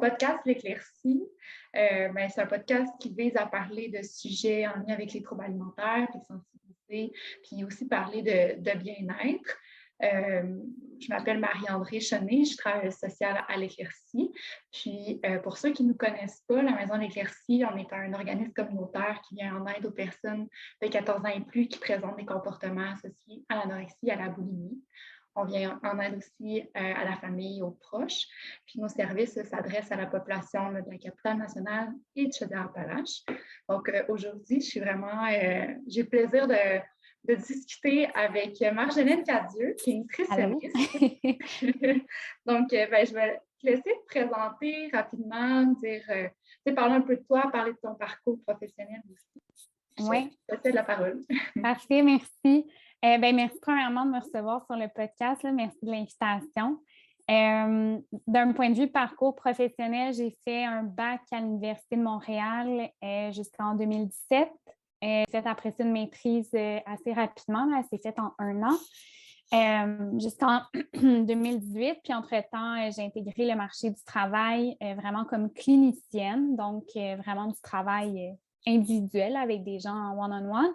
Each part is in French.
podcast L'Éclaircie. C'est un podcast qui vise à parler de sujets en lien avec les troubles alimentaires, les sensibilités, puis aussi parler de bien-être. Je m'appelle Marie-Andrée Chenet, je travaille sociale à L'Éclaircie. Puis, pour ceux qui ne nous connaissent pas, la Maison L'Éclaircie, on est un organisme communautaire qui vient en aide aux personnes de 14 ans et plus qui présentent des comportements associés à l'anorexie et à la boulimie. On vient en aide aussi à la famille, aux proches. Puis nos services s'adressent à la population de la capitale nationale et de Chaudière-Appalaches. Donc aujourd'hui, j'ai le plaisir de discuter avec Marjolaine Cadieux, qui est nutritionniste. Donc, je vais te laisser te présenter rapidement, parler un peu de toi, parler de ton parcours professionnel aussi. Oui. Je te cède la parole. Parfait, merci. Merci premièrement de me recevoir sur le podcast. Là. Merci de l'invitation. D'un point de vue parcours professionnel, j'ai fait un bac à l'Université de Montréal jusqu'en 2017. J'ai fait après ça une maîtrise assez rapidement. Elle s'est faite en 1 an. Jusqu'en 2018. Puis entre-temps, j'ai intégré le marché du travail vraiment comme clinicienne, donc vraiment du travail individuel avec des gens en one-on-one.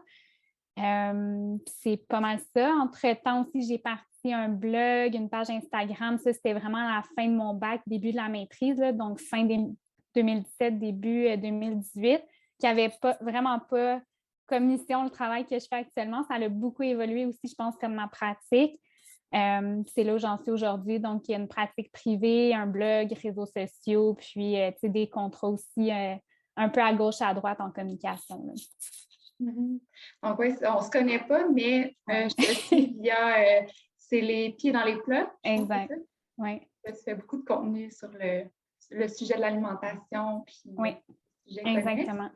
C'est pas mal ça. Entre-temps aussi, j'ai parti un blog, une page Instagram. Ça, c'était vraiment à la fin de mon bac, début de la maîtrise, là, donc fin 2017, début 2018, qui n'avait vraiment pas comme mission le travail que je fais actuellement. Ça a beaucoup évolué aussi, je pense, comme ma pratique. C'est là où j'en suis aujourd'hui. Donc, il y a une pratique privée, un blog, réseaux sociaux, puis des contrats aussi un peu à gauche, à droite en communication. Là. Mm-hmm. Donc, oui, on ne se connaît pas, mais je te suis via c'est les pieds dans les plats. Exact. Oui. Tu fais beaucoup de contenu sur le sujet de l'alimentation. Puis, oui, exactement.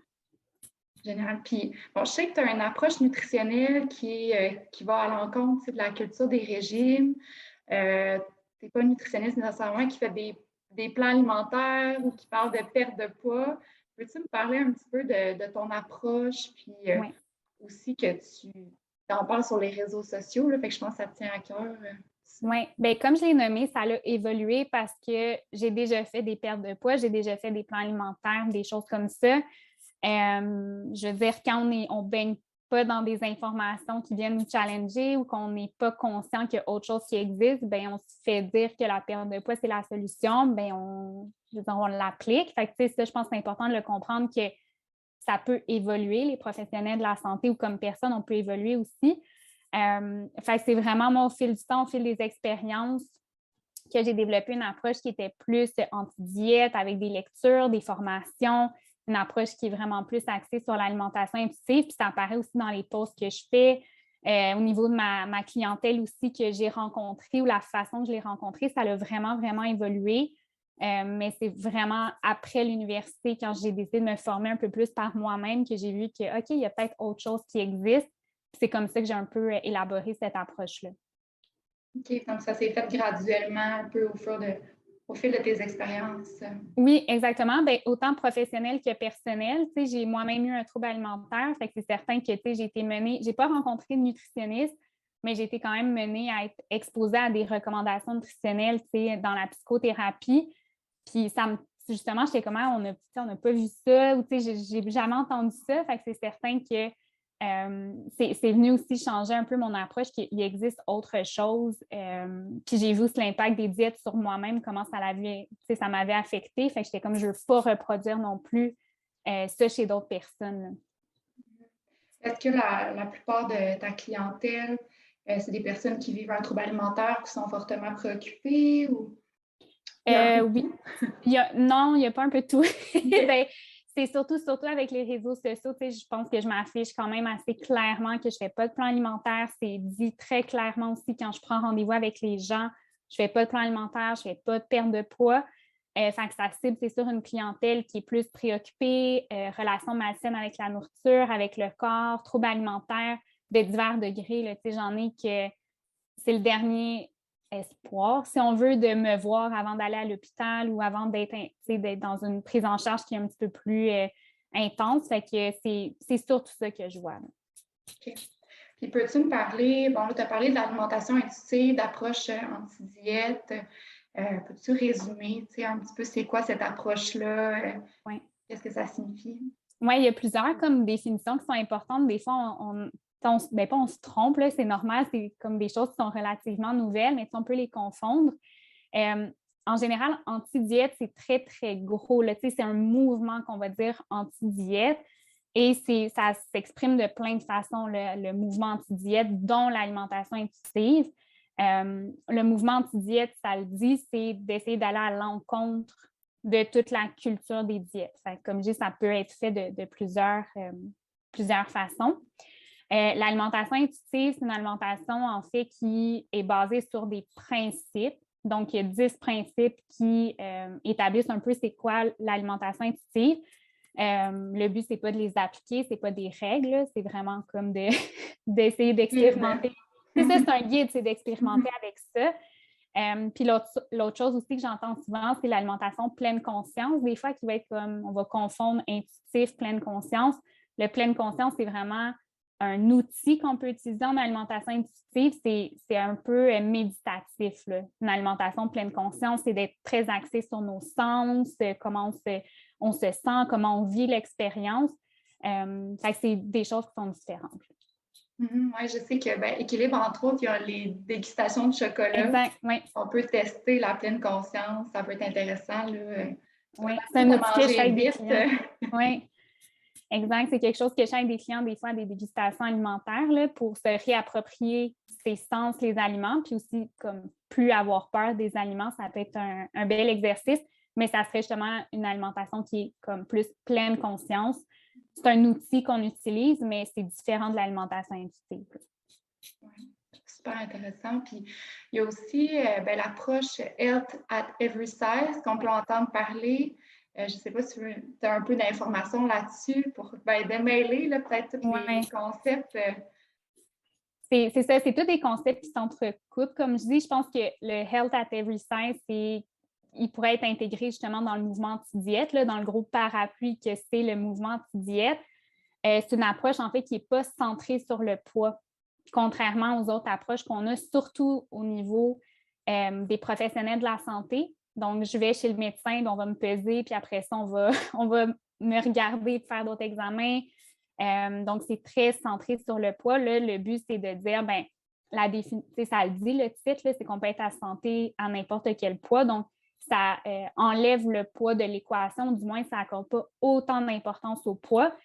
Général. Puis, bon, je sais que tu as une approche nutritionnelle qui va à l'encontre de la culture des régimes. Tu n'es pas une nutritionniste nécessairement qui fait des plans alimentaires ou qui parle de perte de poids. Peux-tu me parler un petit peu de ton approche, puis aussi que tu en parles sur les réseaux sociaux, là, fait que je pense que ça te tient à cœur. Oui, bien, comme je l'ai nommé, ça a évolué parce que j'ai déjà fait des pertes de poids, j'ai déjà fait des plans alimentaires, des choses comme ça. Je veux dire, quand on ne baigne pas dans des informations qui viennent nous challenger ou qu'on n'est pas conscient qu'il y a autre chose qui existe, bien, on se fait dire que la perte de poids, c'est la solution, bien, on l'applique. Fait que, ça, je pense que c'est important de le comprendre que ça peut évoluer, les professionnels de la santé ou comme personne, on peut évoluer aussi. Fait que c'est vraiment, moi, au fil du temps, au fil des expériences, que j'ai développé une approche qui était plus anti-diète, avec des lectures, des formations, une approche qui est vraiment plus axée sur l'alimentation intuitive. Puis ça apparaît aussi dans les posts que je fais. Au niveau de ma clientèle aussi que j'ai rencontrée ou la façon que je l'ai rencontrée, ça a vraiment, vraiment évolué. Mais c'est vraiment après l'université, quand j'ai décidé de me former un peu plus par moi-même, que j'ai vu que, OK, il y a peut-être autre chose qui existe. C'est comme ça que j'ai un peu élaboré cette approche-là. OK, donc ça s'est fait graduellement un peu au fil de tes expériences. Oui, exactement. Bien, autant professionnel que personnel. Tu sais, j'ai moi-même eu un trouble alimentaire, fait que c'est certain que j'ai été menée, j'ai pas rencontré de nutritionniste, mais j'ai été quand même menée à être exposée à des recommandations nutritionnelles, tu sais, dans la psychothérapie. Puis justement, j'étais comme, on n'a pas vu ça, ou tu sais, j'ai jamais entendu ça. Fait que c'est certain que c'est venu aussi changer un peu mon approche, qu'il existe autre chose. Puis j'ai vu aussi l'impact des diètes sur moi-même, comment ça m'avait affecté. Fait que j'étais comme, je ne veux pas reproduire non plus ça chez d'autres personnes. Est-ce que la plupart de ta clientèle, c'est des personnes qui vivent un trouble alimentaire, qui sont fortement préoccupées? Ou... Oui. Non, il n'y a pas un peu de tout. Ben, c'est surtout avec les réseaux sociaux, je pense que je m'affiche quand même assez clairement que je ne fais pas de plan alimentaire. C'est dit très clairement aussi quand je prends rendez-vous avec les gens. Je ne fais pas de plan alimentaire, je ne fais pas de perte de poids. Fait que ça cible, c'est sûr, une clientèle qui est plus préoccupée, relation malsaine avec la nourriture, avec le corps, troubles alimentaires de divers degrés. Là, j'en ai que c'est le dernier espoir, si on veut, de me voir avant d'aller à l'hôpital ou avant d'être dans une prise en charge qui est un petit peu plus intense. Fait que c'est surtout ça que je vois. OK. Puis peux-tu me parler, bon là, tu as parlé de l'alimentation intuitive, d'approche anti-diète. Peux-tu résumer, tu sais, un petit peu c'est quoi cette approche-là? Oui. Qu'est-ce que ça signifie? Oui, il y a plusieurs comme définitions qui sont importantes. Des fois, ben pas on se trompe, là, c'est normal, c'est comme des choses qui sont relativement nouvelles, mais on peut les confondre. Euh, En général, anti-diète, c'est très, très gros. Là. C'est un mouvement qu'on va dire anti-diète et ça s'exprime de plein de façons, le mouvement anti-diète, dont l'alimentation intuitive. Le mouvement anti-diète, ça le dit, c'est d'essayer d'aller à l'encontre de toute la culture des diètes. Fait, comme je dis, ça peut être fait de plusieurs façons. L'alimentation intuitive, c'est une alimentation, en fait, qui est basée sur des principes. Donc, il y a 10 principes qui établissent un peu c'est quoi l'alimentation intuitive. Le but, c'est pas de les appliquer, c'est pas des règles, c'est vraiment comme d'essayer d'expérimenter. C'est ça, c'est un guide, c'est d'expérimenter avec ça. Puis l'autre chose aussi que j'entends souvent, c'est l'alimentation pleine conscience. Des fois, qui va être comme, on va confondre intuitif, pleine conscience. Le pleine conscience, c'est vraiment un outil qu'on peut utiliser en alimentation intuitive. C'est un peu méditatif, là. Une alimentation pleine conscience, c'est d'être très axé sur nos sens, comment on se sent, comment on vit l'expérience. C'est des choses qui sont différentes. Oui, je sais que Équilibre, entre autres, il y a les dégustations de chocolat. Exact, oui. On peut tester la pleine conscience, ça peut être intéressant. Là. Oui, c'est un outil que j'aide des vite. clients. Oui, exact. C'est quelque chose que j'aide des clients des fois à des dégustations alimentaires là, pour se réapproprier ses sens, les aliments, puis aussi comme plus avoir peur des aliments, ça peut être un bel exercice, mais ça serait justement une alimentation qui est comme plus pleine conscience. C'est un outil qu'on utilise, mais c'est différent de l'alimentation intuitive. Oui, super intéressant. Puis il y a aussi l'approche Health at Every Size qu'on peut entendre parler. Je ne sais pas si tu as un peu d'informations là-dessus pour démêler peut-être tous les concepts. C'est ça, c'est tous des concepts qui s'entrecoupent. Comme je dis, je pense que le Health at Every Size, il pourrait être intégré justement dans le mouvement anti-diète, dans le gros parapluie que c'est le mouvement anti-diète. C'est une approche, en fait, qui n'est pas centrée sur le poids, contrairement aux autres approches qu'on a, surtout au niveau des professionnels de la santé. Donc, je vais chez le médecin, on va me peser, puis après ça, on va me regarder, faire d'autres examens. Donc, c'est très centré sur le poids. Là, le but, c'est de dire, ça le dit, le titre, c'est qu'on peut être à santé à n'importe quel poids. Donc, ça enlève le poids de l'équation, du moins, ça n'accorde pas autant d'importance au poids.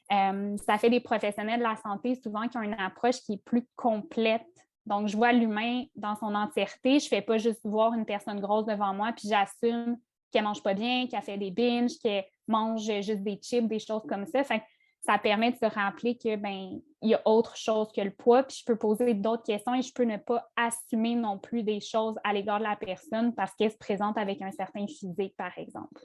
Ça fait des professionnels de la santé souvent qui ont une approche qui est plus complète. Donc, je vois l'humain dans son entièreté. Je ne fais pas juste voir une personne grosse devant moi, puis j'assume qu'elle ne mange pas bien, qu'elle fait des binges, qu'elle mange juste des chips, des choses comme ça. Fait que ça permet de se rappeler que il y a autre chose que le poids, puis je peux poser d'autres questions et je peux ne pas assumer non plus des choses à l'égard de la personne parce qu'elle se présente avec un certain physique, par exemple.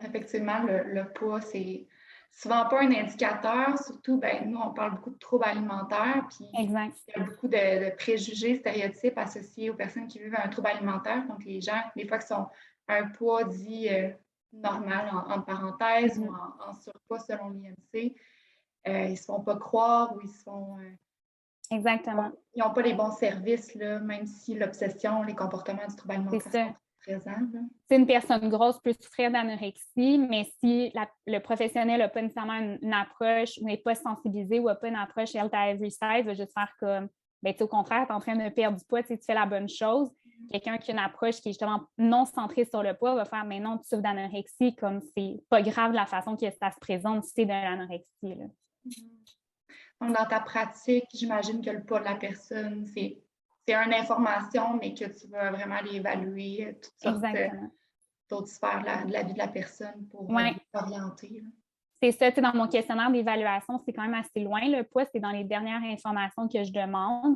Effectivement, le poids, c'est souvent pas un indicateur, surtout, nous, on parle beaucoup de troubles alimentaires, puis exact. il y a beaucoup de préjugés, stéréotypes associés aux personnes qui vivent un trouble alimentaire. Donc, les gens, des fois, qui sont un poids dit normal, entre parenthèses, ou en surpoids selon l'IMC, ils ne se font pas croire ou ils se font... Exactement. Ils n'ont pas les bons services, là, même si l'obsession, les comportements du trouble alimentaire sont présents. Là. Si une personne grosse peut souffrir d'anorexie, mais si le professionnel n'a pas nécessairement une approche ou n'est pas sensibilisé ou n'a pas une approche Health at Every Size, va juste faire comme, au contraire, tu es en train de perdre du poids, tu fais la bonne chose. Quelqu'un qui a une approche qui est justement non centrée sur le poids va faire, mais non, tu souffres d'anorexie, comme c'est pas grave la façon que ça se présente si c'est de l'anorexie. Là. Donc, dans ta pratique, j'imagine que le poids de la personne, c'est une information, mais que tu vas vraiment aller évaluer toutes sortes d'autres sphères de la vie de la personne pour t'orienter. C'est ça, dans mon questionnaire d'évaluation, c'est quand même assez loin. Le poids, c'est dans les dernières informations que je demande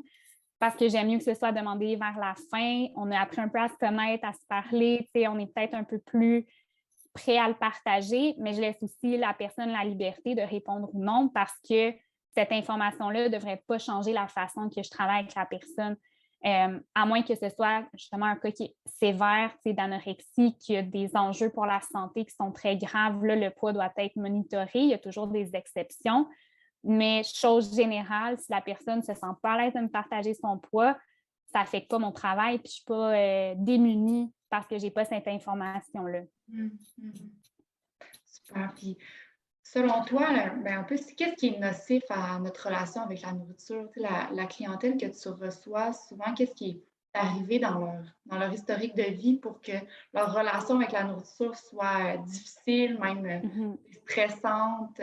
parce que j'aime mieux que ce soit demandé vers la fin. On a appris un peu à se connaître, à se parler. On est peut-être un peu plus prêt à le partager, mais je laisse aussi la personne la liberté de répondre ou non parce que cette information-là ne devrait pas changer la façon que je travaille avec la personne. À moins que ce soit justement un cas qui est sévère, d'anorexie, qui a des enjeux pour la santé qui sont très graves. Là, le poids doit être monitoré. Il y a toujours des exceptions. Mais chose générale, si la personne ne se sent pas à l'aise de me partager son poids, ça n'affecte pas mon travail, puis je ne suis pas démunie parce que je n'ai pas cette information-là. Super. Puis, selon toi, ben, un peu, qu'est-ce qui est nocif à notre relation avec la nourriture? Tu sais, la clientèle que tu reçois, souvent, qu'est-ce qui est arrivé dans leur historique de vie pour que leur relation avec la nourriture soit difficile, même stressante,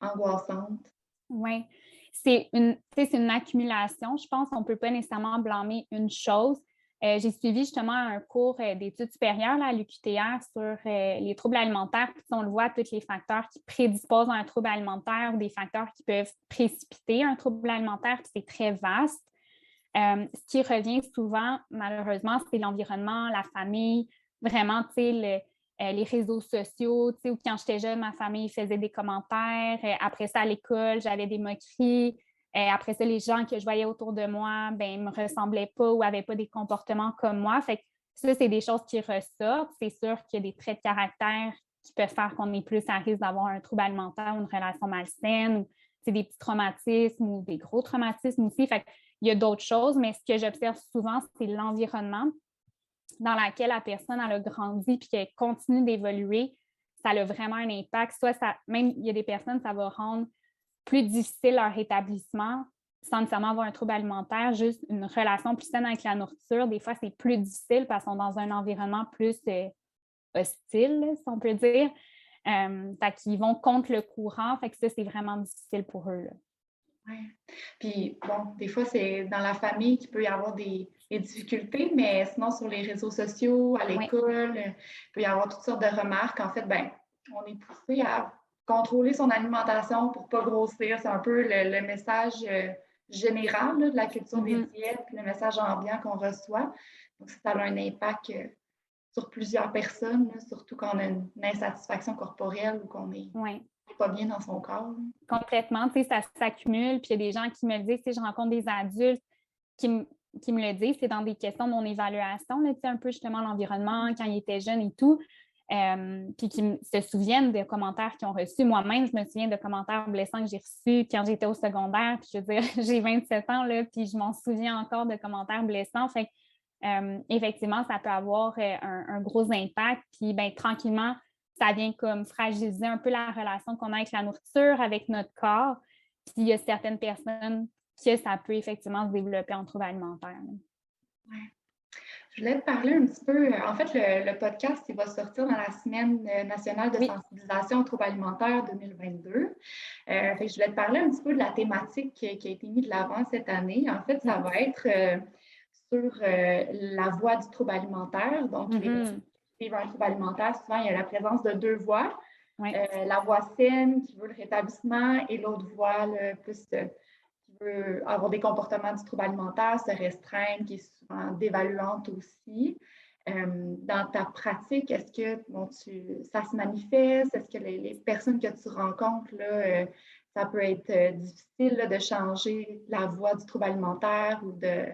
angoissante? Oui. C'est une accumulation. Je pense qu'on ne peut pas nécessairement blâmer une chose. J'ai suivi justement un cours d'études supérieures là, à l'UQTR sur les troubles alimentaires. Puis on le voit, tous les facteurs qui prédisposent à un trouble alimentaire ou des facteurs qui peuvent précipiter un trouble alimentaire. Puis c'est très vaste. Ce qui revient souvent, malheureusement, c'est l'environnement, la famille, vraiment, tu sais, les réseaux sociaux, tu sais, où quand j'étais jeune, ma famille faisait des commentaires. Après ça, à l'école, j'avais des moqueries. Après ça, les gens que je voyais autour de moi, ben, me ressemblaient pas ou n'avaient pas des comportements comme moi. Fait que ça, c'est des choses qui ressortent. C'est sûr qu'il y a des traits de caractère qui peuvent faire qu'on est plus à risque d'avoir un trouble alimentaire ou une relation malsaine, ou des petits traumatismes ou des gros traumatismes aussi. Fait que, il y a d'autres choses, mais ce que j'observe souvent, c'est l'environnement dans lequel la personne elle a grandi puis qu'elle continue d'évoluer. Ça a vraiment un impact. Soit même il y a des personnes, ça va rendre plus difficile leur établissement sans nécessairement avoir un trouble alimentaire, juste une relation plus saine avec la nourriture. Des fois, c'est plus difficile parce qu'ils sont dans un environnement plus hostile, si on peut dire. Fait qu'ils vont contre le courant. Fait que ça, c'est vraiment difficile pour eux. Là. Oui. Puis, bon, des fois, c'est dans la famille qu'il peut y avoir des difficultés, mais sinon, sur les réseaux sociaux, à l'école, il peut y avoir toutes sortes de remarques. En fait, ben, on est poussé à contrôler son alimentation pour ne pas grossir. C'est un peu le message général là, de la culture des diètes, puis le message ambiant qu'on reçoit. Donc, ça a un impact sur plusieurs personnes, là, surtout quand on a une insatisfaction corporelle ou qu'on est pas bien dans son corps. Complètement, tu sais, ça s'accumule. Puis il y a des gens qui me le disent, tu sais, je rencontre des adultes qui me le disent, c'est dans des questions de mon évaluation, là, tu sais, un peu justement l'environnement, quand ils étaient jeunes et tout. Puis qui se souviennent des commentaires qu'ils ont reçus. Moi-même, je me souviens de commentaires blessants que j'ai reçus quand j'étais au secondaire. Puis je veux dire, j'ai 27 ans, là, puis je m'en souviens encore de commentaires blessants. Fait effectivement, ça peut avoir un gros impact. Puis ben, tranquillement, ça vient comme fragiliser un peu la relation qu'on a avec la nourriture, avec notre corps. Puis il y a certaines personnes que ça peut effectivement se développer en trouble alimentaire. Ouais. Je voulais te parler un petit peu. En fait, le podcast, il va sortir dans la Semaine nationale de sensibilisation aux troubles alimentaires 2022. Je voulais te parler un petit peu de la thématique qui a été mise de l'avant cette année. En fait, ça va être sur la voie du trouble alimentaire. Donc, vivre un trouble alimentaire, souvent, il y a la présence de deux voies. La voie saine qui veut le rétablissement et l'autre voie plus qui veut avoir des comportements du trouble alimentaire, se restreindre, qui est souvent dévaluante aussi. Dans ta pratique, est-ce que ça se manifeste? Est-ce que les personnes que tu rencontres, là, ça peut être difficile là, de changer la voie du trouble alimentaire ou de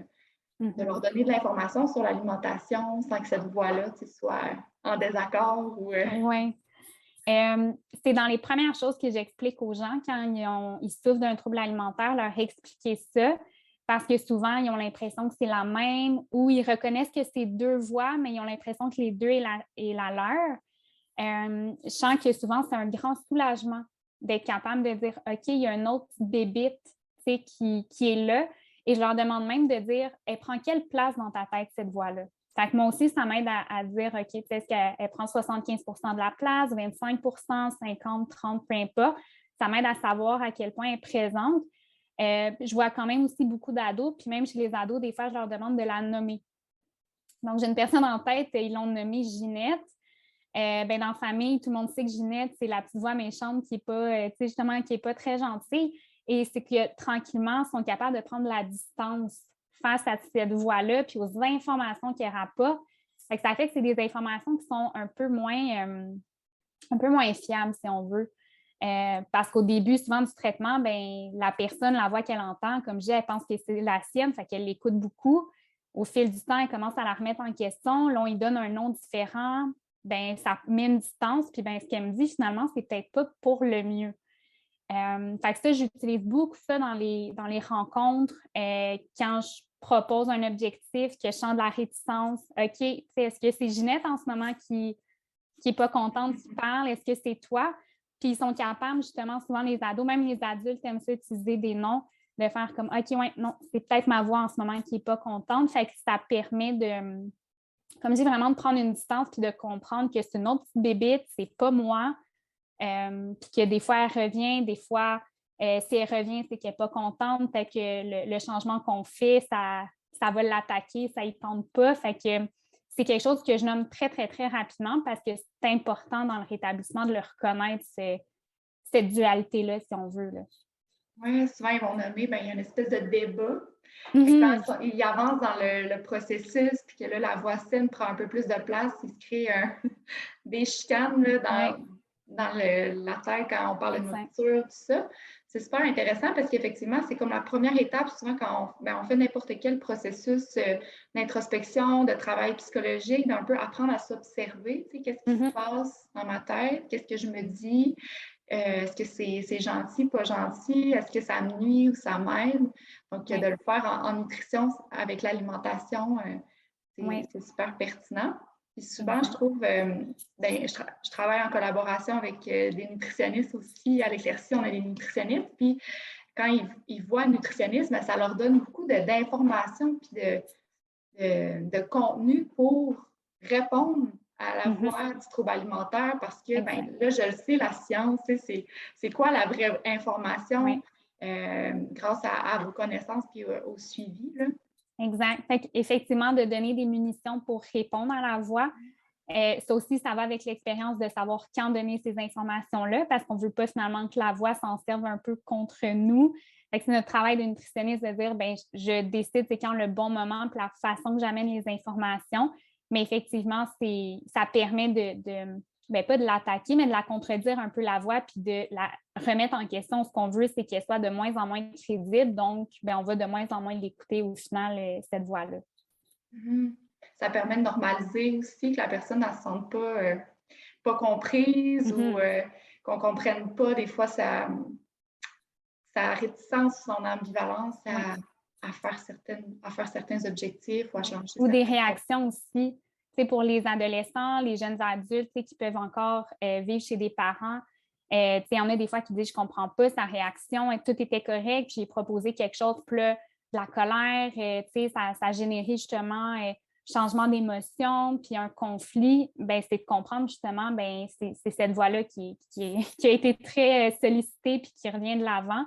leur donner de l'information sur l'alimentation sans que cette voie-là soit en désaccord? Oui. C'est dans les premières choses que j'explique aux gens quand ils souffrent d'un trouble alimentaire, leur expliquer ça, parce que souvent, ils ont l'impression que c'est la même ou ils reconnaissent que c'est deux voies, mais ils ont l'impression que les deux est la leur. Je sens que souvent, c'est un grand soulagement d'être capable de dire « OK, il y a un autre bébite qui est là ». Et je leur demande même de dire « Elle prend quelle place dans ta tête, cette voie-là? » Fait que moi aussi, ça m'aide à dire, OK, est-ce qu'elle prend 75 de la place, 25 50, 30, peu importe. Ça m'aide à savoir à quel point elle est présente. Je vois quand même aussi beaucoup d'ados, puis même chez les ados, des fois, je leur demande de la nommer. Donc, j'ai une personne en tête, ils l'ont nommée Ginette. Dans la famille, tout le monde sait que Ginette, c'est la petite voix méchante qui n'est pas, justement, qui n'est pas très gentille. Et c'est que tranquillement, ils sont capables de prendre la distance face à cette voix-là, puis aux informations qu'elle rapporte. Ça fait que c'est des informations qui sont un peu moins fiables, si on veut. Parce qu'au début, souvent du traitement, la personne, la voix qu'elle entend, comme je dis, elle pense que c'est la sienne, fait qu'elle l'écoute beaucoup. Au fil du temps, elle commence à la remettre en question. Là, on lui donne un nom différent. Ça met une distance. Puis ce qu'elle me dit, finalement, c'est peut-être pas pour le mieux. Fait que ça, j'utilise beaucoup ça dans les rencontres. Quand je propose un objectif, que je sens de la réticence, OK, est-ce que c'est Ginette en ce moment qui n'est pas contente, qui parle? Est-ce que c'est toi? Puis ils sont capables, justement, souvent les ados, même les adultes aiment ça utiliser des noms, de faire comme OK, ouais, non, c'est peut-être ma voix en ce moment qui n'est pas contente. Fait que ça permet de, comme je dis, vraiment de prendre une distance puis de comprendre que c'est une autre petite bébite, c'est pas moi. Puis que des fois, elle revient, des fois, si elle revient, c'est qu'elle n'est pas contente. Fait que le changement qu'on fait, ça va l'attaquer, ça ne tente pas. Fait que c'est quelque chose que je nomme très, très, très rapidement parce que c'est important dans le rétablissement de le reconnaître, cette dualité-là, si on veut. Oui, souvent, ils vont nommer, il y a une espèce de débat. Mm-hmm. Quand ils avancent dans le processus, puis que là, la voix saine prend un peu plus de place, il se crée des chicanes là, dans la tête quand on parle de nourriture, tout ça. C'est super intéressant parce qu'effectivement, c'est comme la première étape, souvent quand on fait n'importe quel processus d'introspection, de travail psychologique, d'un peu apprendre à s'observer. Qu'est-ce qui se passe dans ma tête? Qu'est-ce que je me dis? Est-ce que c'est gentil, pas gentil? Est-ce que ça me nuit ou ça m'aide? Donc, de le faire en nutrition avec l'alimentation, c'est super pertinent. Puis souvent, je trouve, je travaille en collaboration avec des nutritionnistes aussi. À l'Éclaircie, on a des nutritionnistes. Puis quand ils voient un nutritionniste, ça leur donne beaucoup d'informations puis de contenu pour répondre à la voie du trouble alimentaire parce que là, je le sais, la science, c'est quoi la vraie information grâce à vos connaissances et au suivi. Là. Exact. Effectivement, de donner des munitions pour répondre à la voix. Ça aussi, ça va avec l'expérience de savoir quand donner ces informations-là parce qu'on ne veut pas finalement que la voix s'en serve un peu contre nous. C'est notre travail de nutritionniste de dire, je décide c'est quand le bon moment puis la façon que j'amène les informations. Mais effectivement, ça permet pas de l'attaquer, mais de la contredire un peu la voix puis de la remettre en question. Ce qu'on veut, c'est qu'elle soit de moins en moins crédible. Donc, on va de moins en moins l'écouter au final, cette voix-là. Mm-hmm. Ça permet de normaliser aussi que la personne ne se sente pas comprise ou qu'on ne comprenne pas des fois sa réticence, son ambivalence à faire certains objectifs ou à changer ou des réactions aussi. Pour les adolescents, les jeunes adultes qui peuvent encore vivre chez des parents. Il y en a des fois qui disent « je ne comprends pas sa réaction, tout était correct, j'ai proposé quelque chose, puis là, de la colère, ça a généré justement changement d'émotion, puis un conflit. » C'est de comprendre justement, c'est cette voie-là qui a été très sollicitée puis qui revient de l'avant.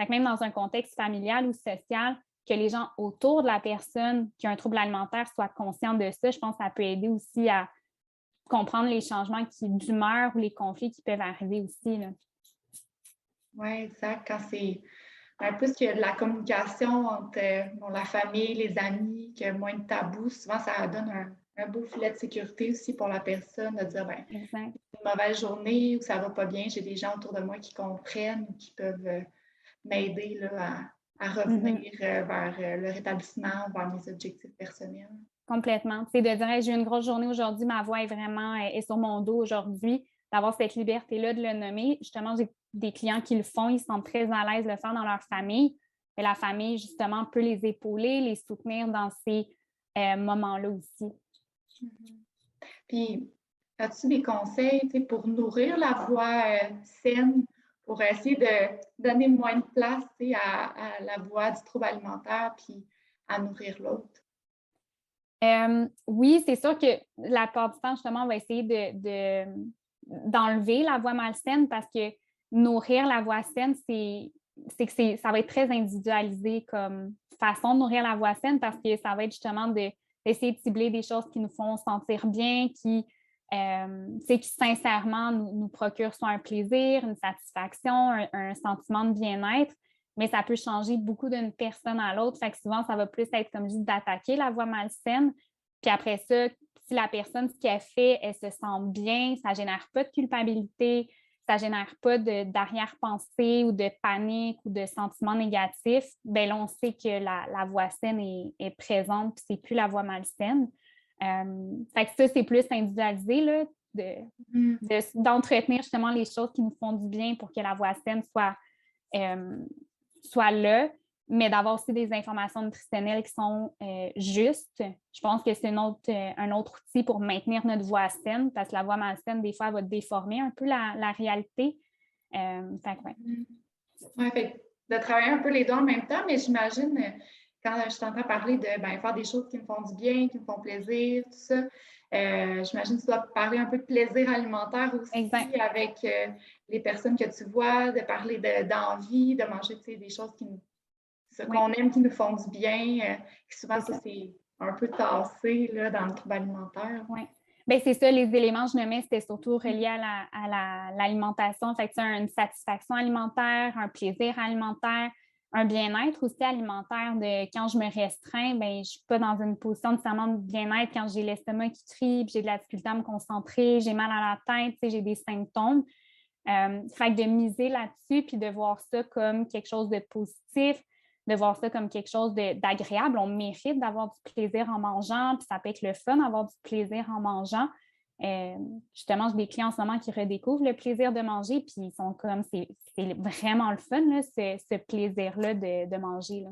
Même dans un contexte familial ou social, que les gens autour de la personne qui a un trouble alimentaire soient conscients de ça, je pense que ça peut aider aussi à comprendre les changements d'humeur ou les conflits qui peuvent arriver aussi. Oui, exact. Quand c'est plus qu'il y a de la communication entre la famille, les amis, qu'il y a moins de tabous, souvent ça donne un beau filet de sécurité aussi pour la personne de dire c'est une mauvaise journée ou ça va pas bien, j'ai des gens autour de moi qui comprennent ou qui peuvent m'aider là, à revenir vers le rétablissement, vers mes objectifs personnels. Complètement. De dire j'ai eu une grosse journée aujourd'hui, ma voix est sur mon dos aujourd'hui, d'avoir cette liberté-là de le nommer. Justement, j'ai des clients qui le font, ils sont très à l'aise de le faire dans leur famille. Et la famille, justement, peut les épauler, les soutenir dans ces moments-là aussi. Puis, as-tu des conseils pour nourrir la voix saine, pour essayer de donner moins de place à la voix du trouble alimentaire, puis à nourrir l'autre? Oui, c'est sûr que la plupart du temps, justement, on va essayer d'enlever la voix malsaine parce que nourrir la voix saine, ça va être très individualisé comme façon de nourrir la voix saine parce que ça va être justement d'essayer de cibler des choses qui nous font sentir bien, qui sincèrement nous procurent soit un plaisir, une satisfaction, un sentiment de bien-être. Mais ça peut changer beaucoup d'une personne à l'autre. Fait que souvent, ça va plus être comme juste d'attaquer la voix malsaine. Puis après ça, si la personne, ce qu'elle fait, elle se sent bien, ça ne génère pas de culpabilité, ça ne génère pas d'arrière-pensée ou de panique ou de sentiments négatifs, là, on sait que la voix saine est présente, puis c'est plus la voix malsaine. Fait que ça, c'est plus individualisé, là, d'entretenir justement les choses qui nous font du bien pour que la voix saine soit soit là, mais d'avoir aussi des informations nutritionnelles qui sont justes. Je pense que c'est un autre outil pour maintenir notre voix saine, parce que la voix malsaine, des fois, elle va déformer un peu la réalité. Ouais, fait de travailler un peu les deux en même temps, mais j'imagine, quand je t'entends parler de faire des choses qui me font du bien, qui me font plaisir, tout ça, j'imagine que tu dois parler un peu de plaisir alimentaire aussi exact. avec les personnes que tu vois, de parler d'envie, de manger des choses qu'on aime, qui nous font du bien. Souvent, ça, c'est un peu tassé là, dans le trouble alimentaire. Oui. Bien, c'est ça, les éléments que je nommais, c'était surtout relié à l'alimentation. Fait que, une satisfaction alimentaire, un plaisir alimentaire, un bien-être aussi alimentaire. De quand je me restreins, bien, je ne suis pas dans une position nécessairement de bien-être quand j'ai l'estomac qui crie, j'ai de la difficulté à me concentrer, j'ai mal à la tête, j'ai des symptômes. Fait que de miser là-dessus puis de voir ça comme quelque chose de positif, de voir ça comme quelque chose d'agréable. On mérite d'avoir du plaisir en mangeant, puis ça peut être le fun d'avoir du plaisir en mangeant. Justement, j'ai des clients en ce moment qui redécouvrent le plaisir de manger, puis ils sont comme, c'est vraiment le fun, là, ce plaisir-là de manger. Là.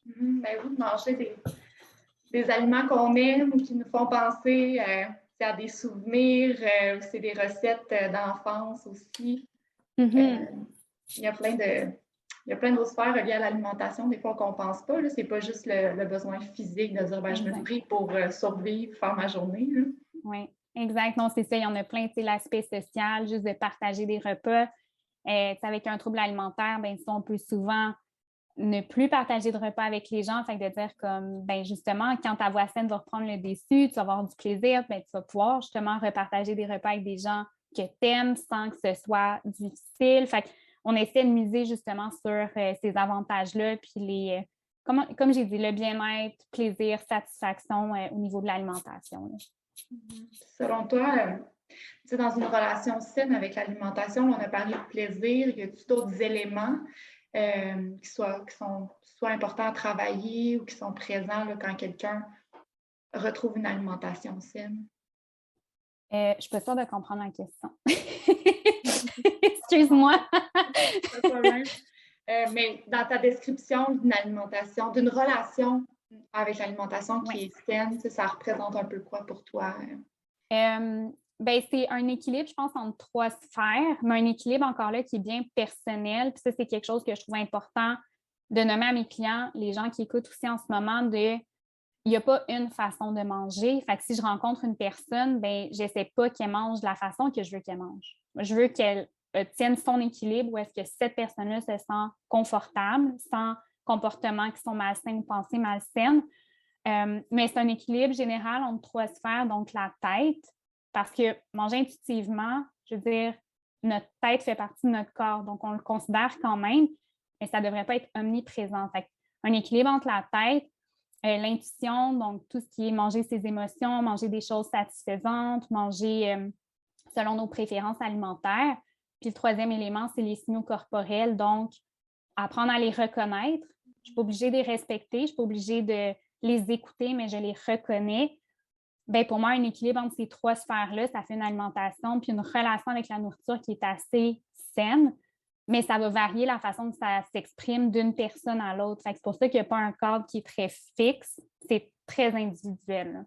Ben oui, de manger des aliments qu'on aime ou qui nous font penser à des souvenirs, c'est des recettes d'enfance aussi. Mm-hmm. Il y a plein d'autres sphères reliées à l'alimentation, des fois qu'on ne pense pas. Ce n'est pas juste le besoin physique de dire je me nourris pour survivre, faire ma journée. Oui, exact. Non, c'est ça. Il y en a plein. L'aspect social, juste de partager des repas. Avec un trouble alimentaire, bien, on peut souvent ne plus partager de repas avec les gens. Fait que de dire comme, ben justement, quand ta voix saine va reprendre le dessus, tu vas avoir du plaisir, ben, tu vas pouvoir justement repartager des repas avec des gens que tu aimes sans que ce soit difficile. Fait qu'on essaie de miser justement sur ces avantages-là, puis comme j'ai dit, le bien-être, plaisir, satisfaction au niveau de l'alimentation. Selon toi, dans une relation saine avec l'alimentation, on a parlé de plaisir, y a-t-il d'autres éléments qui sont soit importants à travailler ou qui sont présents là, quand quelqu'un retrouve une alimentation saine? Je ne suis pas sûre de comprendre la question. Excuse-moi. Pas de problème. Mais dans ta description d'une alimentation, d'une relation avec l'alimentation qui est saine, ça représente un peu quoi pour toi? Ben, c'est un équilibre, je pense, entre 3 sphères, mais un équilibre encore là qui est bien personnel. Puis ça, c'est quelque chose que je trouve important de nommer à mes clients, les gens qui écoutent aussi en ce moment, il n'y a pas une façon de manger. Fait que si je rencontre une personne, ben, je n'essaie pas qu'elle mange de la façon que je veux qu'elle mange. Je veux qu'elle tienne son équilibre où est-ce que cette personne-là se sent confortable, sans comportements qui sont malsains ou pensées malsaines. Mais c'est un équilibre général entre 3 sphères, donc la tête, parce que manger intuitivement, je veux dire, notre tête fait partie de notre corps, donc on le considère quand même, mais ça ne devrait pas être omniprésent. Fait un équilibre entre la tête, l'intuition, donc tout ce qui est manger ses émotions, manger des choses satisfaisantes, manger selon nos préférences alimentaires. Puis le troisième élément, c'est les signaux corporels, donc apprendre à les reconnaître. Je ne suis pas obligée de les respecter, je ne suis pas obligée de les écouter, mais je les reconnais. Bien, pour moi, un équilibre entre ces 3 sphères-là, ça fait une alimentation puis une relation avec la nourriture qui est assez saine, mais ça va varier la façon dont ça s'exprime d'une personne à l'autre. C'est pour ça qu'il n'y a pas un cadre qui est très fixe, c'est très individuel.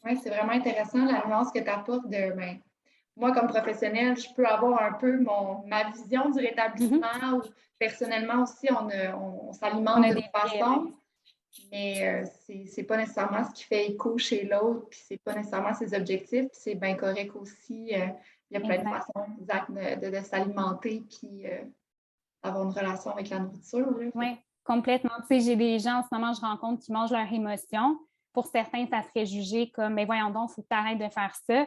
Oui, c'est vraiment intéressant la nuance que tu apportes de moi, comme professionnelle, je peux avoir un peu ma vision du rétablissement ou personnellement aussi, on s'alimente d'une façon, mais c'est pas nécessairement ce qui fait écho chez l'autre, puis c'est pas nécessairement ses objectifs, puis c'est bien correct aussi. Il y a plein de façons de s'alimenter, puis avoir une relation avec la nourriture. Oui, complètement. Tu sais, j'ai des gens en ce moment, je rencontre qui mangent leurs émotions. Pour certains, ça serait jugé comme, mais voyons donc, il faut que tu arrêtes de faire ça.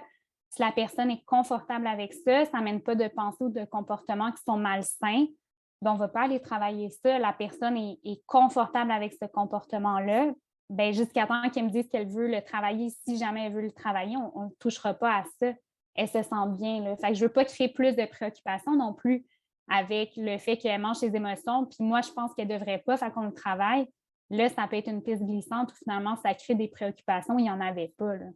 Si la personne est confortable avec ça, ça n'amène pas de pensées ou de comportements qui sont malsains. Donc, on ne va pas aller travailler ça. La personne est confortable avec ce comportement-là. Bien, jusqu'à temps qu'elle me dise qu'elle veut le travailler, si jamais elle veut le travailler, on ne touchera pas à ça. Elle se sent bien. Là. Fait que je ne veux pas créer plus de préoccupations non plus avec le fait qu'elle mange ses émotions. Puis moi, je pense qu'elle ne devrait pas, fait qu'on le travaille. Là, ça peut être une piste glissante où finalement, ça crée des préoccupations. Il n'y en avait pas. Là.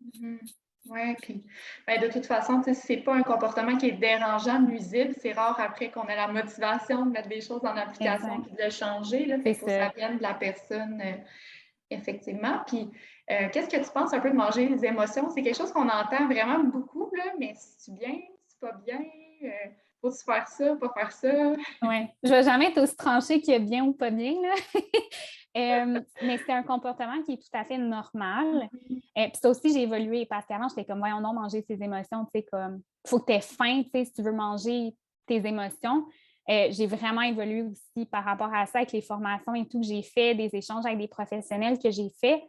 Mm-hmm. Oui, puis de toute façon, tu sais, si c'est pas un comportement qui est dérangeant, nuisible, c'est rare après qu'on ait la motivation de mettre des choses en application Exact. puis de le changer, là. Fait C'est qu'il faut que ça ça. vienne de la personne, effectivement. Puis, qu'est-ce que tu penses un peu de manger les émotions? C'est quelque chose qu'on entend vraiment beaucoup, là, mais c'est-tu bien, c'est pas bien? Faut-tu faire ça, pas faire ça? Oui. Je ne vais jamais être aussi tranchée qu'il y a bien ou pas bien, là. Mais c'est un comportement qui est tout à fait normal. Puis ça aussi, j'ai évolué parce qu'avant, j'étais comme, voyons donc manger ses émotions, tu sais, comme, il faut que tu aies faim, tu sais, si tu veux manger tes émotions. J'ai vraiment évolué aussi par rapport à ça avec les formations et tout que j'ai fait, des échanges avec des professionnels que j'ai fait.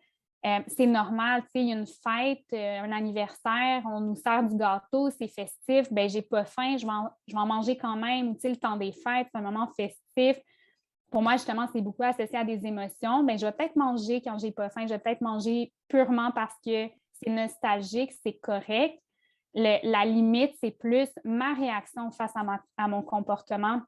C'est normal, tu sais, il y a une fête, un anniversaire, on nous sert du gâteau, c'est festif, ben j'ai pas faim, je vais en manger quand même, tu sais, le temps des fêtes, c'est un moment festif. Pour moi, justement, c'est beaucoup associé à des émotions. Ben, je vais peut-être manger quand j'ai pas faim, je vais peut-être manger purement parce que c'est nostalgique, c'est correct. La limite, c'est plus ma réaction face à mon comportement.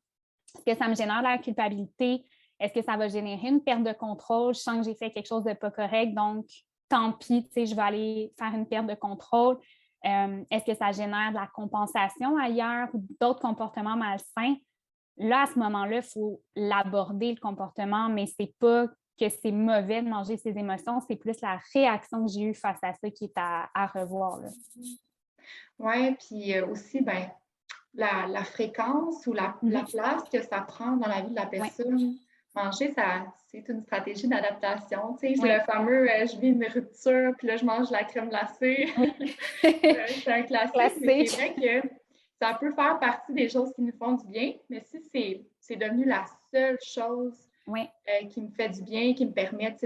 Est-ce que ça me génère de la culpabilité? Est-ce que ça va générer une perte de contrôle? Je sens que j'ai fait quelque chose de pas correct, donc tant pis, tu sais, je vais aller faire une perte de contrôle. Est-ce que ça génère de la compensation ailleurs ou d'autres comportements malsains? Là, à ce moment-là, il faut l'aborder, le comportement, mais c'est pas que c'est mauvais de manger ses émotions, c'est plus la réaction que j'ai eue face à ça qui est à revoir. Oui, puis aussi, la fréquence ou la place que ça prend dans la vie de la Oui, personne. Manger, c'est une stratégie d'adaptation. Tu sais, oui, le fameux je vis une rupture, puis là, je mange de la crème glacée. oui. C'est un classique, mais c'est Classique. vrai que ça peut faire partie des choses qui nous font du bien, mais si c'est devenu la seule chose Oui, qui me fait du bien, qui me permet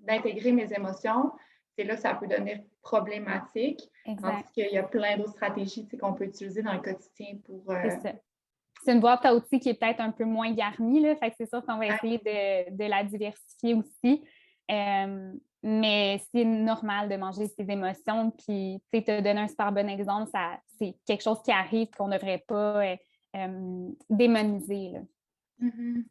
d'intégrer mes émotions, c'est là que ça peut devenir problématique. Tandis exact. qu'il y a plein d'autres stratégies qu'on peut utiliser dans le quotidien pour. C'est ça. C'est une boîte à outils qui est peut-être un peu moins garnie, là, fait que c'est sûr qu'on va essayer de la diversifier aussi. Mais c'est normal de manger ses émotions. Puis, tu sais, te donner un super bon exemple, c'est quelque chose qui arrive qu'on ne devrait pas démoniser. Là. Mhm.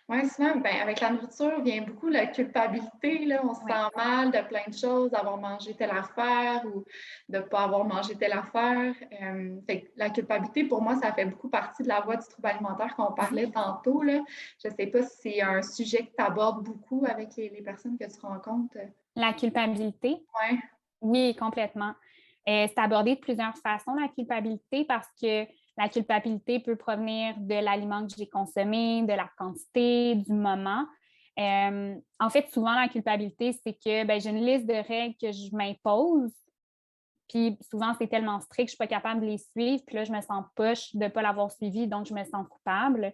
Oui, souvent, avec la nourriture vient beaucoup la culpabilité. Là. On se Oui, sent mal de plein de choses, d'avoir mangé telle affaire ou de ne pas avoir mangé telle affaire. Fait que la culpabilité, pour moi, ça fait beaucoup partie de la voie du trouble alimentaire qu'on parlait tantôt. Là. Je ne sais pas si c'est un sujet que tu abordes beaucoup avec les personnes que tu rencontres. la culpabilité, Oui. oui, complètement. C'est abordé de plusieurs façons, la culpabilité, parce que la culpabilité peut provenir de l'aliment que j'ai consommé, de la quantité, du moment. En fait, souvent, la culpabilité, c'est que j'ai une liste de règles que je m'impose, puis souvent, c'est tellement strict que je ne suis pas capable de les suivre, puis là, je me sens poche de ne pas l'avoir suivi, donc je me sens coupable.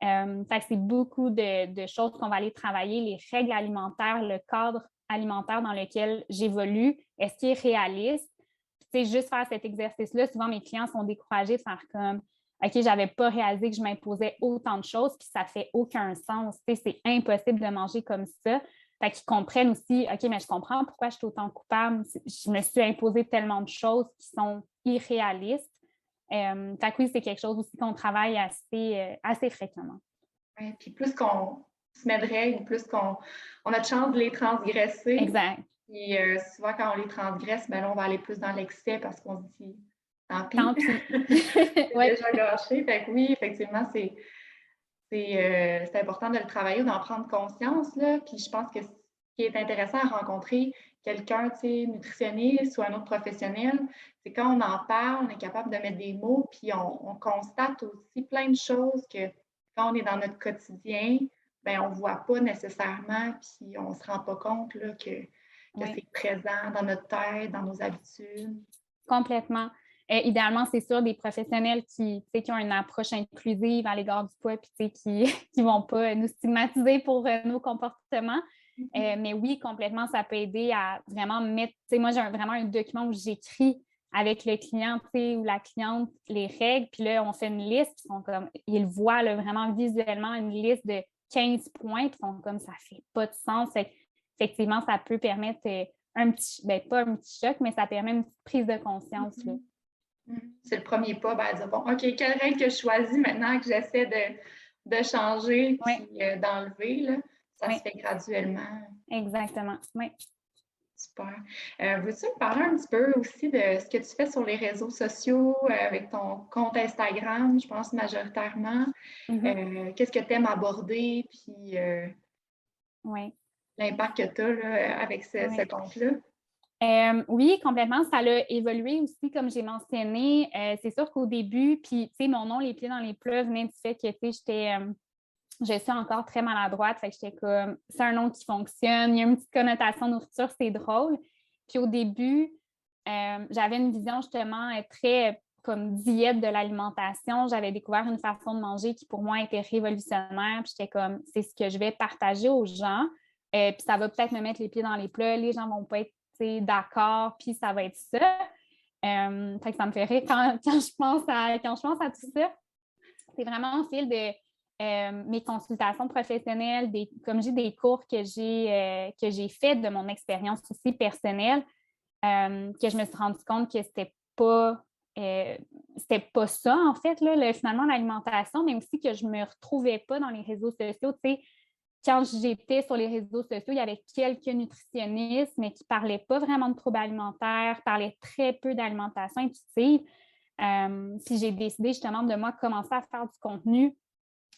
Fait que c'est beaucoup de choses qu'on va aller travailler, les règles alimentaires, le cadre alimentaire dans lequel j'évolue, est-ce qu'il est réaliste? Tu sais, juste faire cet exercice-là, souvent mes clients sont découragés de faire comme OK, je n'avais pas réalisé que je m'imposais autant de choses, puis ça ne fait aucun sens. Tu sais, c'est impossible de manger comme ça. Fait qu'ils comprennent aussi, OK, mais je comprends pourquoi je suis autant coupable. Je me suis imposé tellement de choses qui sont irréalistes. Fait que oui, c'est quelque chose aussi qu'on travaille assez fréquemment. Ouais, puis plus qu'on se met de règles, plus on a de chance de les transgresser. Exact. Puis souvent, quand on les transgresse, là, on va aller plus dans l'excès parce qu'on se dit tant pis, Tant pis. c'est Oui, déjà gâché. Fait que oui, effectivement, c'est important de le travailler, d'en prendre conscience. Là. Puis je pense que ce qui est intéressant à rencontrer quelqu'un, nutritionniste ou un autre professionnel, c'est quand on en parle, on est capable de mettre des mots, puis on constate aussi plein de choses que quand on est dans notre quotidien, on ne voit pas nécessairement, puis on ne se rend pas compte là, que oui, c'est présent dans notre tête, dans nos habitudes. complètement. Idéalement, c'est sûr, des professionnels qui ont une approche inclusive à l'égard du poids, puis qui ne vont pas nous stigmatiser pour nos comportements. Mais oui, complètement, ça peut aider à vraiment mettre. Moi, j'ai vraiment un document où j'écris avec le client ou la cliente les règles, puis là, on fait une liste, puis ils voient là, vraiment visuellement une liste de 15 points, puis ils sont comme ça fait pas de sens. Effectivement, ça peut permettre un petit, pas un petit choc, mais ça permet une petite prise de conscience. Là. C'est le premier pas, à dire, bon, OK, quelle règle que je choisis maintenant que j'essaie de changer Oui, puis d'enlever, là, ça oui, se fait graduellement. exactement. Oui. Super. Veux-tu me parler un petit peu aussi de ce que tu fais sur les réseaux sociaux avec ton compte Instagram, je pense majoritairement? Qu'est-ce que tu aimes aborder, puis Oui, l'impact que tu as avec ce oui. compte-là? Oui, complètement. Ça a évolué aussi, comme j'ai mentionné. C'est sûr qu'au début, puis, tu sais, mon nom, Les Pieds dans les plats, venait du fait que, tu sais, je suis encore très maladroite. Fait que j'étais comme, c'est un nom qui fonctionne. Il y a une petite connotation nourriture, c'est drôle. Puis au début, j'avais une vision justement très comme diète de l'alimentation. J'avais découvert une façon de manger qui pour moi était révolutionnaire. Puis j'étais comme, c'est ce que je vais partager aux gens. Puis ça va peut-être me mettre les pieds dans les plats. Les gens vont pas être d'accord, puis ça va être ça. Fait que ça me fait rire quand je pense à tout ça. C'est vraiment au fil de mes consultations professionnelles, comme j'ai des cours que j'ai faits de mon expérience aussi personnelle, que je me suis rendu compte que c'était pas ça, en fait, là, finalement, l'alimentation, mais aussi que je me retrouvais pas dans les réseaux sociaux. Tu sais, quand j'étais sur les réseaux sociaux, il y avait quelques nutritionnistes, mais qui ne parlaient pas vraiment de troubles alimentaires, parlaient très peu d'alimentation intuitive. Puis j'ai décidé justement de moi commencer à faire du contenu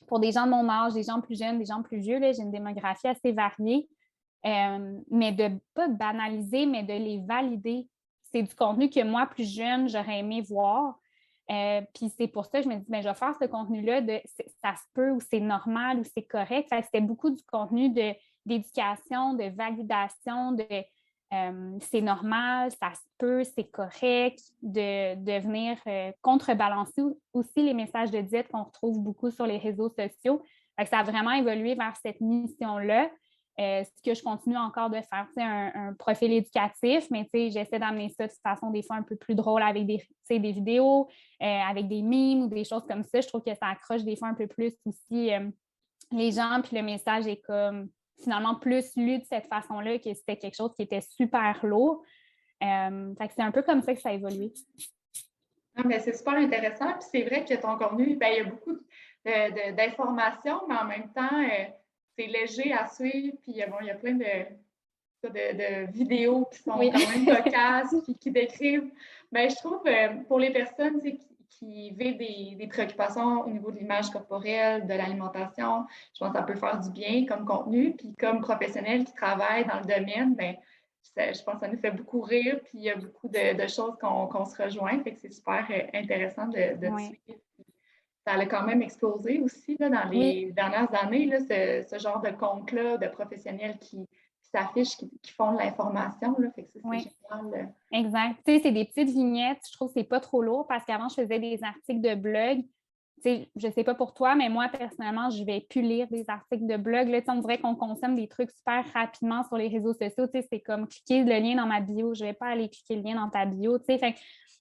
pour des gens de mon âge, des gens plus jeunes, des gens plus vieux. Là, j'ai une démographie assez variée, mais de pas banaliser, mais de les valider. C'est du contenu que moi, plus jeune, j'aurais aimé voir. Puis c'est pour ça que je me dis, je vais faire ce contenu-là de ça se peut ou c'est normal ou c'est correct. Fait que c'était beaucoup du contenu d'éducation, de validation, de c'est normal, ça se peut, c'est correct, de venir contrebalancer aussi les messages de diète qu'on retrouve beaucoup sur les réseaux sociaux. Fait que ça a vraiment évolué vers cette mission-là. Ce que je continue encore de faire, c'est un profil éducatif, mais j'essaie d'amener ça de façon des fois un peu plus drôle avec des vidéos, avec des mimes ou des choses comme ça. Je trouve que ça accroche des fois un peu plus aussi les gens, puis le message est comme finalement plus lu de cette façon-là que c'était quelque chose qui était super lourd. Fait que c'est un peu comme ça que ça a évolué. Ah, mais c'est super intéressant. Puis c'est vrai que ton contenu, il y a beaucoup d'informations, mais en même temps, c'est léger à suivre. Puis bon, il y a plein de vidéos qui sont quand même cocasses puis qui décrivent. Mais je trouve, pour les personnes qui vivent des préoccupations au niveau de l'image corporelle, de l'alimentation, je pense que ça peut faire du bien comme contenu. Puis comme professionnel qui travaille dans le domaine, je pense que ça nous fait beaucoup rire, puis il y a beaucoup de choses qu'on se rejoint. Fait que c'est super intéressant de suivre. Ça a quand même explosé aussi là, dans les dernières années, là, ce genre de compte-là, de professionnels qui s'affichent, qui font de l'information. Fait que c'est génial. Exact. Tu sais, c'est des petites vignettes. Je trouve que c'est pas trop lourd parce qu'avant, je faisais des articles de blog. Tu sais, je sais pas pour toi, mais moi, personnellement, je vais plus lire des articles de blog. Là, on dirait qu'on consomme des trucs super rapidement sur les réseaux sociaux. Tu sais, c'est comme cliquer le lien dans ma bio. Je vais pas aller cliquer le lien dans ta bio. Tu sais, fait que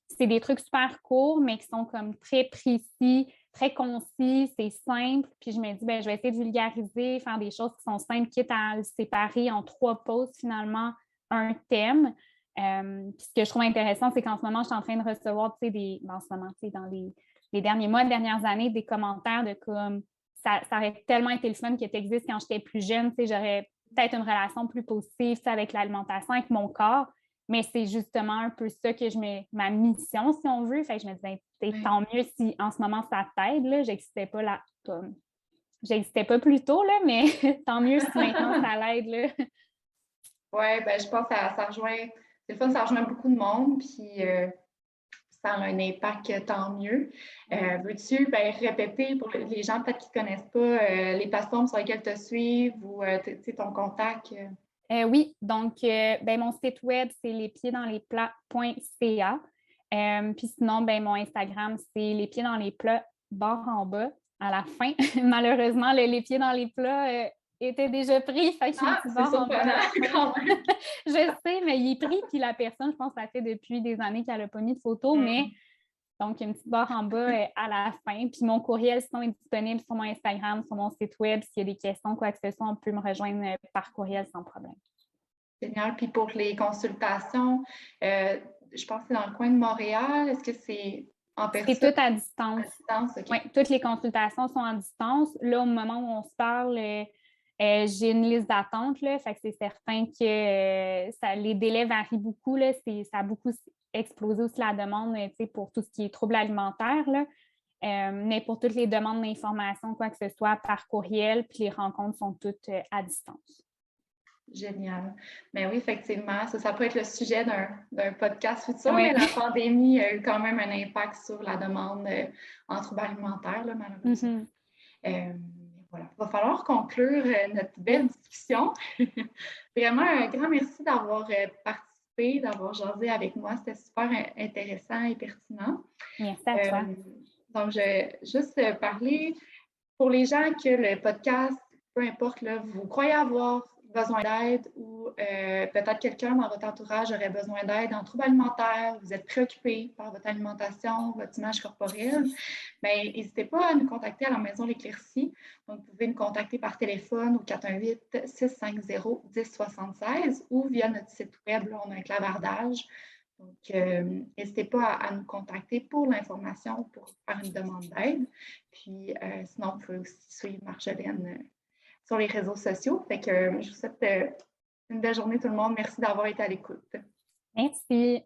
c'est des trucs super courts, mais qui sont comme très précis, très concis, c'est simple. Puis je me dis, je vais essayer de vulgariser, faire des choses qui sont simples, quitte à le séparer en 3 posts, finalement, un thème. Puis ce que je trouve intéressant, c'est qu'en ce moment, je suis en train de recevoir, dans les derniers mois, les dernières années, des commentaires de comme ça aurait tellement été le fun que tu existes quand j'étais plus jeune. J'aurais peut-être une relation plus positive avec l'alimentation, avec mon corps. Mais c'est justement un peu ça que ma mission, si on veut. Fait que je me disais, tant mieux si en ce moment ça t'aide. J'existais pas là, comme j'existais pas plus tôt, là, mais tant mieux si maintenant ça l'aide. Oui, je pense que ça rejoint, c'est le fun, ça rejoint beaucoup de monde, puis ça a un impact, tant mieux. Veux-tu répéter pour les gens peut-être qui ne connaissent pas les plateformes sur lesquelles te suivre ou ton contact? Oui, donc mon site web, c'est lespiedsanslesplats.ca. Puis sinon, mon Instagram, c'est les pieds dans les plats, barre en bas, à la fin. Malheureusement, les pieds dans les plats était déjà pris. Fait qu'il y a une petite barre en bas à la fin. Je sais, mais il est pris. Puis la personne, je pense que ça fait depuis des années qu'elle n'a pas mis de photo, mais donc, il y a une petite barre en bas à la fin. Puis mon courriel, sinon, est disponible sur mon Instagram, sur mon site web. S'il y a des questions, quoi que ce soit, on peut me rejoindre par courriel sans problème. Génial. Puis pour les consultations, je pense que c'est dans le coin de Montréal. Est-ce que c'est en personne? C'est tout à distance. À distance, OK. Oui, toutes les consultations sont à distance. Là, au moment où on se parle, J'ai une liste d'attente, là, fait que c'est certain que les délais varient beaucoup. Là, ça a beaucoup explosé aussi la demande pour tout ce qui est troubles alimentaires. Là. Mais pour toutes les demandes d'informations, quoi que ce soit, par courriel, puis les rencontres sont toutes à distance. Génial. Mais oui, effectivement, ça peut être le sujet d'un podcast futur, Oui. mais la pandémie a eu quand même un impact sur la demande en troubles alimentaires, là, malheureusement. Voilà. Il va falloir conclure notre belle discussion. Vraiment, un grand merci d'avoir participé, d'avoir jasé avec moi. C'était super intéressant et pertinent. Merci à toi. Donc, je vais juste parler pour les gens que le podcast, peu importe, là, vous croyez avoir besoin d'aide ou peut-être quelqu'un dans votre entourage aurait besoin d'aide en troubles alimentaires, vous êtes préoccupé par votre alimentation, votre image corporelle, bien, n'hésitez pas à nous contacter à la Maison L'Éclaircie. Donc, vous pouvez nous contacter par téléphone au 418-650-1076 ou via notre site web, là, on a un clavardage. Donc, n'hésitez pas à nous contacter pour l'information, pour faire une demande d'aide. Puis, sinon, vous pouvez aussi suivre Marjolaine sur les réseaux sociaux. Fait que je vous souhaite une belle journée tout le monde. Merci d'avoir été à l'écoute. Merci.